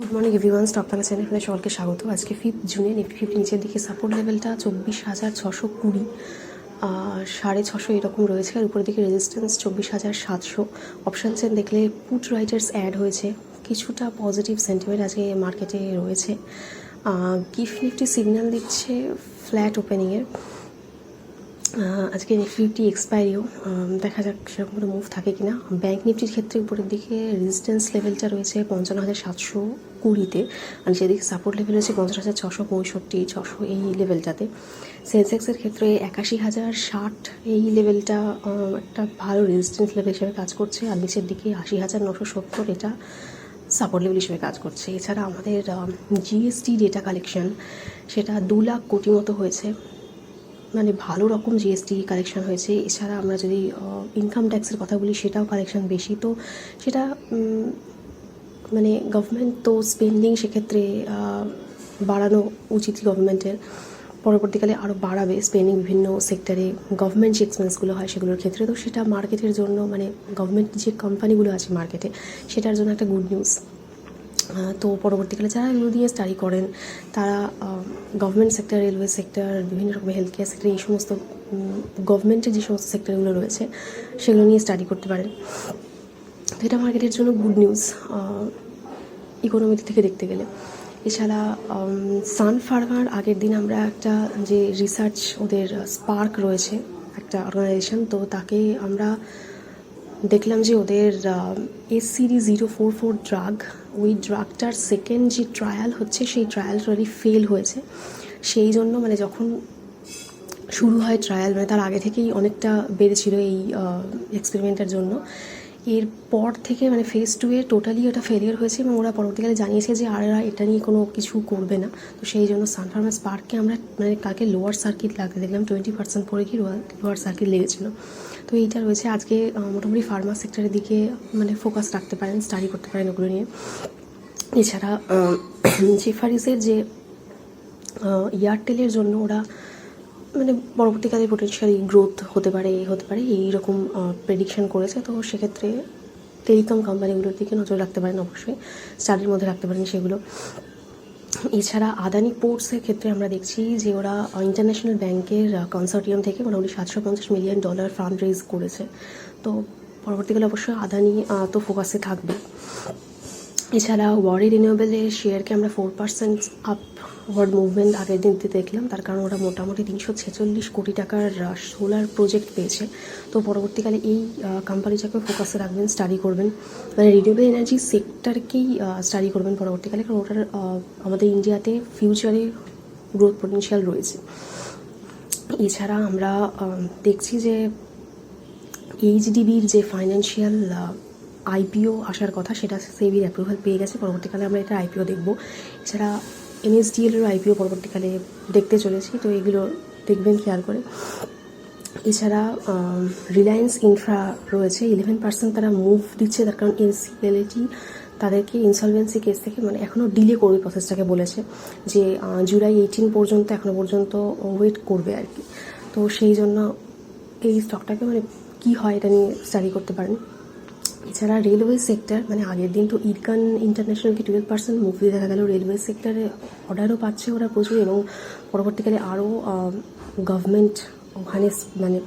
Good morning everyone, stock Bangla চ্যানেলে আপনাদের সকলকে স্বাগত। আজকে 5 জুনে নিফটি 50 নিচের দিকে সাপোর্ট লেভেলটা 24,620, 650 এরকম রয়েছে। আর উপরের দিকে রেজিস্ট্যান্স 24,700। অপশান চেন দেখলে পুট রাইটার্স অ্যাড হয়েছে, কিছুটা পজিটিভ সেন্টিমেন্ট আজকে মার্কেটে রয়েছে। গিফট নিফটি সিগন্যাল দিচ্ছে ফ্ল্যাট ওপেনিংয়ের। আজকে নিফটি এক্সপায়ারিও, দেখা যাক সেরকম কোনো মুভ থাকে কিনা। ব্যাঙ্ক নিফটির ক্ষেত্রে উপরের দিকে রেজিস্ট্যান্স লেভেলটা রয়েছে 55,720-তে, আর যেদিকে সাপোর্ট লেভেল রয়েছে 50,665, 600 এই লেভেলটাতে। সেন্সেক্সের ক্ষেত্রে 81,060 এই লেভেলটা একটা ভালো রেজিস্ট্যান্স লেভেল হিসেবে কাজ করছে, আর নিচের দিকে 80,970 এটা সাপোর্ট লেভেল হিসেবে কাজ করছে। এছাড়া আমাদের জিএসটি ডেটা কালেকশন সেটা 2 লাখ কোটি মতো হয়েছে, মানে ভালো রকম জিএসটি কালেকশন হয়েছে। এছাড়া আমরা যদি ইনকাম ট্যাক্সের কথা বলি সেটাও কালেকশন বেশি, তো সেটা মানে গভর্নমেন্ট তো স্পেন্ডিং সেক্ষেত্রে বাড়ানো উচিত গভর্নমেন্টের, পরবর্তীকালে আরও বাড়াবে স্পেন্ডিং বিভিন্ন সেক্টরে গভর্নমেন্ট যে এক্সপেন্সগুলো হয় সেগুলোর ক্ষেত্রে। তো সেটা মার্কেটের জন্য, মানে গভর্নমেন্ট যে কোম্পানিগুলো আছে মার্কেটে সেটার জন্য একটা গুড নিউজ। তো পরবর্তীকালে যারা এগুলো দিয়ে স্টাডি করেন তারা গভর্নমেন্ট সেক্টর, রেলওয়ে সেক্টর, বিভিন্ন রকম হেলথ কেয়ার সেক্টর, এই সমস্ত গভর্নমেন্টের যে সমস্ত সেক্টরগুলো রয়েছে সেগুলো নিয়ে স্টাডি করতে পারেন। তো এটা মার্কেটের জন্য গুড নিউজ ইকোনমি থেকে দেখতে গেলে। এছাড়া সান ফার্মার আগের দিন আমরা একটা যে রিসার্চ, ওদের স্পার্ক রয়েছে একটা অর্গানাইজেশন, তো তাকে আমরা দেখলাম যে ওদের SCD-044 ড্রাগ, ওই ড্রাগটার সেকেন্ড যে ট্রায়াল হচ্ছে সেই ট্রায়ালটা অলরেডি ফেল হয়েছে। সেই জন্য মানে যখন শুরু হয় ট্রায়াল, মানে তার আগে থেকেই অনেকটা বেড়েছিল এই এক্সপেরিমেন্টের জন্য। এরপর থেকে মানে ফেজ 2-এ টোটালি ওটা ফেলিয়ার হয়েছে, এবং ওরা পরবর্তীকালে জানিয়েছে যে আর এটা নিয়ে কোনো কিছু করবে না। তো সেই জন্য সানফার্মার স্পার্ককে আমরা মানে কালকে লোয়ার সার্কিট লাগতে দেখলাম, 20% পরে কি লোয়ার সার্কিট লেগেছিলো। তো এইটা রয়েছে আজকে। মোটামুটি ফার্মা সেক্টরের দিকে মানে ফোকাস রাখতে পারেন, স্টাডি করতে পারেন ওগুলো নিয়ে। এছাড়া জেফারিসের যে এয়ারটেলের জন্য ওরা মানে পরবর্তীকালে পোটেনশিয়ালি গ্রোথ হতে পারে এইরকম প্রেডিকশন করেছে। তো সেক্ষেত্রে টেলিকম কোম্পানিগুলোর দিকে নজর রাখতে পারেন, অবশ্যই স্টাডির মধ্যে রাখতে পারেন সেগুলো। এছাড়া আদানি পোর্টসের ক্ষেত্রে আমরা দেখছি যে ওরা ইন্টারন্যাশনাল ব্যাংকের কনসর্টিয়াম থেকে মোটামুটি $750 মিলিয়ন ফান্ড রেজ করেছে। তো পরবর্তীকালে অবশ্যই আদানি তো ফোকাসে থাকবে। এছাড়া ওয়ারি রিনিউয়েবলের শেয়ারকে আমরা 4% আপওয়ার্ড মুভমেন্ট আগের দিনতে দেখলাম, তার কারণ ওরা মোটামুটি 346 কোটি টাকার সোলার প্রজেক্ট পেয়েছে। তো পরবর্তীকালে এই কোম্পানিটাকে ফোকাসে রাখবেন, স্টাডি করবেন, মানে রিনিউয়েবল এনার্জি সেক্টরকেই স্টাডি করবেন পরবর্তীকালে, কারণ ওটার আমাদের ইন্ডিয়াতে ফিউচারে গ্রোথ পোটেনশিয়াল রয়েছে। এছাড়া আমরা দেখছি যে এইচডিবির যে ফাইন্যান্সিয়াল আইপিও আসার কথা সেটা সেবির অ্যাপ্রুভাল পেয়ে গেছে, পরবর্তীকালে আমরা এটা আইপিও দেখব। এছাড়া এনএসডিএলেরও আইপিও পরবর্তীকালে দেখতে চলেছি, তো এগুলো দেখবেন খেয়াল করে। এছাড়া রিলায়েন্স ইনফ্রা রয়েছে, 11% তারা মুভ দিচ্ছে, তার কারণ এনসিএলটি তাদেরকে ইনসলভেন্সি কেস থেকে মানে এখনও ডিলে করবে প্রসেসটাকে, বলেছে যে জুলাই 18 পর্যন্ত এখনও পর্যন্ত ওয়েট করবে আর কি। তো সেই জন্য এই স্টকটাকে মানে কী হয় এটা নিয়ে স্টাডি করতে পারেন। এছাড়া রেলওয়ে সেক্টর, মানে আগের দিন তো ইরকান ইন্টারন্যাশনালকে 12% মুভ দিয়ে দেখা গেল, রেলওয়ে সেক্টরে অর্ডারও পাচ্ছে ওরা প্রচুর, এবং পরবর্তীকালে আরও গভর্নমেন্ট ওখানে মানে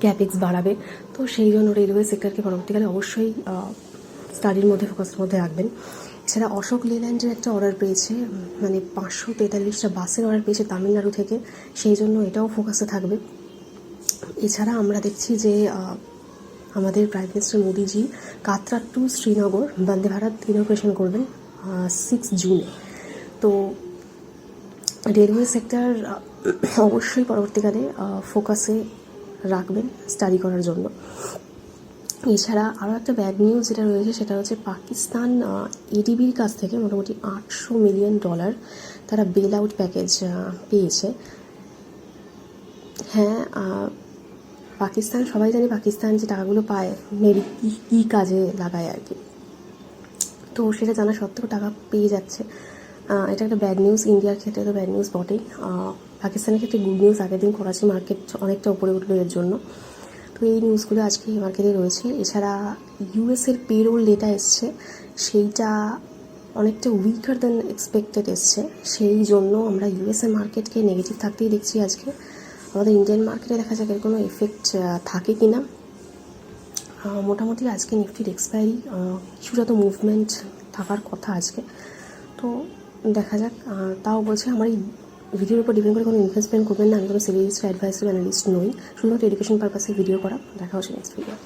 ক্যাপেক্স বাড়াবে। তো সেই জন্য রেলওয়ে সেক্টরকে পরবর্তীকালে অবশ্যই স্টাডির মধ্যে ফোকাসের মধ্যে রাখবেন। এছাড়া অশোক লেল্যান্ডের একটা অর্ডার পেয়েছে, মানে 543টা বাসের অর্ডার পেয়েছে তামিলনাড়ু থেকে, সেই জন্য এটাও ফোকাসে থাকবে। এছাড়া আমরা দেখছি যে আমাদের প্রাইম মিনিস্টার মোদিজি কাতরা টু শ্রীনগর বন্দে ভারত ইনোগ্রেশন করবেন 6 জুনে। তো রেলওয়ে সেক্টর অবশ্যই পরবর্তীকালে ফোকাসে রাখবেন স্টাডি করার জন্য। এছাড়া আরও একটা ব্যাড নিউজ যেটা রয়েছে সেটা হচ্ছে পাকিস্তান এডিবির কাছ থেকে মোটামুটি $800 মিলিয়ন তারা বেল আউট প্যাকেজ পেয়েছে। হ্যাঁ, পাকিস্তান, সবাই জানি পাকিস্তান যে টাকাগুলো পায় মেবি কী কাজে লাগায় আর কি, তো সেটা জানা সত্ত্বেও টাকা পেয়ে যাচ্ছে। এটা একটা ব্যাড নিউজ, ইন্ডিয়ার ক্ষেত্রে তো ব্যাড নিউজ বটেই। পাকিস্তানের ক্ষেত্রে গুড নিউজ, আগের দিন করাচি মার্কেট অনেকটা উপরে উঠলো এর জন্য। তো এই নিউজগুলো আজকে মার্কেটে রয়েছে। এছাড়া ইউএসের পেরোল ডেটা এসছে, সেইটা অনেকটা উইকার দেন এক্সপেক্টেড এসছে, সেই জন্য আমরা ইউএসএ মার্কেটকে নেগেটিভ থাকতেই দেখছি আজকে। আমাদের ইন্ডিয়ান মার্কেটে দেখা যাক এর কোনো এফেক্ট থাকে কি না। মোটামুটি আজকে নিফটির এক্সপায়ারি কিছুটা তো মুভমেন্ট থাকার কথা আজকে, তো দেখা যাক। তাও বলছে আমার এই ভিডিওর উপর ডিপেন্ড করে কোনো ইনভেস্টমেন্ট করবেন না, আমি কোনো সেভিংস অ্যাডভাইসার অ্যানালিস্ট নই, শুধুমাত্র এডুকেশন পারপাসে ভিডিও করা। দেখা হচ্ছে নেক্সট ভিডিও।